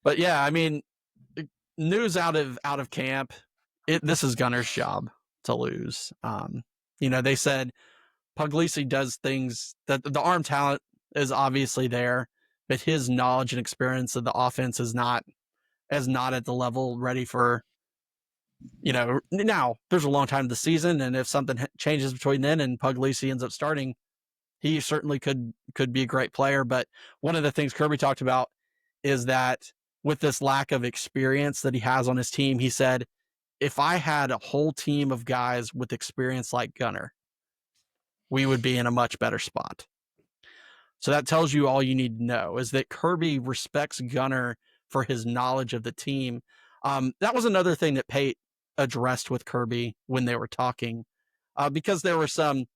But yeah, I mean, news out of camp. This is Gunner's job to lose. They said Puglisi does things that the arm talent is obviously there, but his knowledge and experience of the offense is not at the level ready for. Now there's a long time to the season, and if something changes between then and Puglisi ends up starting, he certainly could be a great player. But one of the things Kirby talked about is that with this lack of experience that he has on his team, he said, if I had a whole team of guys with experience like Gunner, we would be in a much better spot. So that tells you all you need to know is that Kirby respects Gunner for his knowledge of the team. That was another thing that Pate addressed with Kirby when they were talking, because there were some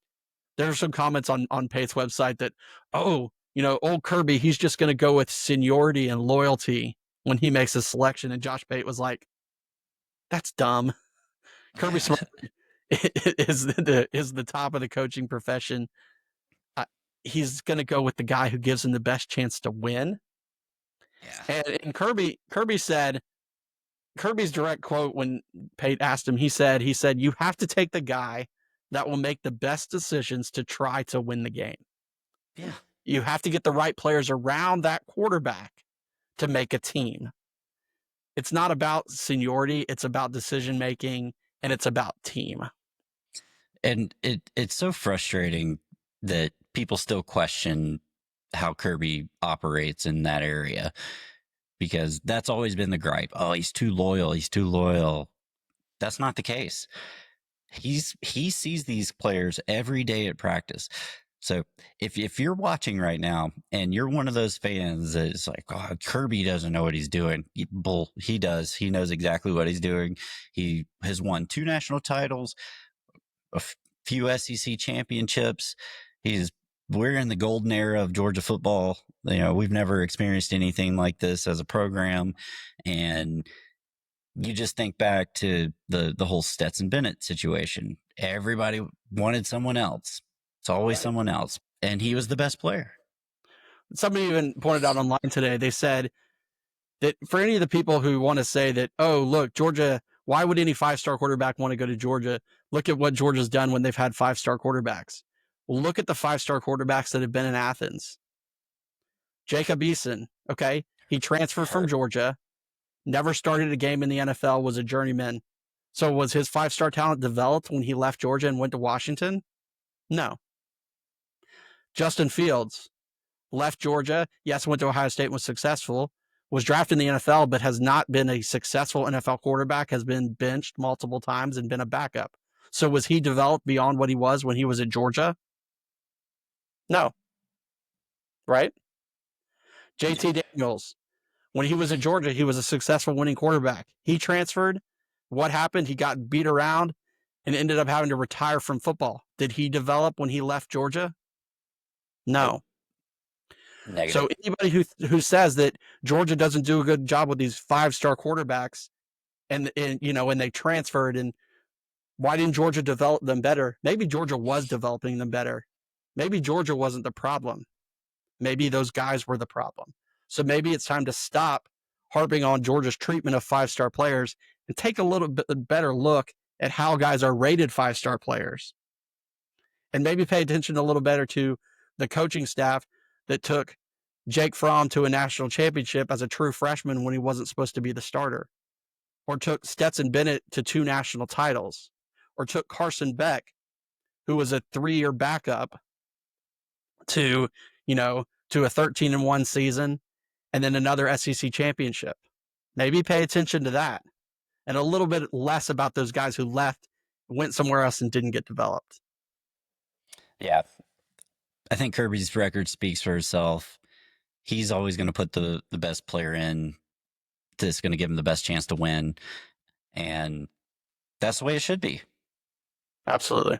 comments on Pate's website that, old Kirby, he's just going to go with seniority and loyalty when he makes a selection. And Josh Pate was like, that's dumb. Kirby Smart is the top of the coaching profession. He's going to go with the guy who gives him the best chance to win. Yeah. And Kirby said, Kirby's direct quote when Pate asked him, he said, you have to take the guy that will make the best decisions to try to win the game. Yeah. You have to get the right players around that quarterback to make a team. It's not about seniority. It's about decision-making, and it's about team. And it's so frustrating that people still question how Kirby operates in that area, because that's always been the gripe. Oh, he's too loyal. He's too loyal. That's not the case. He sees these players every day at practice. So if you're watching right now and you're one of those fans that's like, oh, Kirby doesn't know what he's doing. He does. He knows exactly what he's doing. He has won 2 national titles, a few SEC championships. We're in the golden era of Georgia football. We've never experienced anything like this as a program. And you just think back to the whole Stetson Bennett situation. Everybody wanted someone else. It's always someone else. And he was the best player. Somebody even pointed out online today, they said that for any of the people who want to say that, oh, look, Georgia, why would any 5-star quarterback want to go to Georgia? Look at what Georgia's done when they've had 5-star quarterbacks. Well, look at the 5-star quarterbacks that have been in Athens. Jacob Eason, okay? He transferred from Georgia, never started a game in the NFL, was a journeyman. So was his 5-star talent developed when he left Georgia and went to Washington? No. Justin Fields left Georgia. Yes, went to Ohio State and was successful. Was drafted in the NFL, but has not been a successful NFL quarterback, has been benched multiple times and been a backup. So was he developed beyond what he was when he was at Georgia? No. Right? JT Daniels, when he was at Georgia, he was a successful winning quarterback. He transferred. What happened? He got beat around and ended up having to retire from football. Did he develop when he left Georgia? No. Negative. So anybody who says that Georgia doesn't do a good job with these 5-star quarterbacks and they transferred, and why didn't Georgia develop them better? Maybe Georgia was developing them better. Maybe Georgia wasn't the problem. Maybe those guys were the problem. So maybe it's time to stop harping on Georgia's treatment of 5-star players and take a little bit better look at how guys are rated 5-star players. And maybe pay attention a little better to the coaching staff that took Jake Fromm to a national championship as a true freshman when he wasn't supposed to be the starter, or took Stetson Bennett to 2 national titles, or took Carson Beck, who was a 3-year backup, to a 13-1 season and then another SEC championship. Maybe pay attention to that and a little bit less about those guys who left, went somewhere else and didn't get developed. Yeah. I think Kirby's record speaks for itself. He's always going to put the best player in that's going to give him the best chance to win. And that's the way it should be. Absolutely.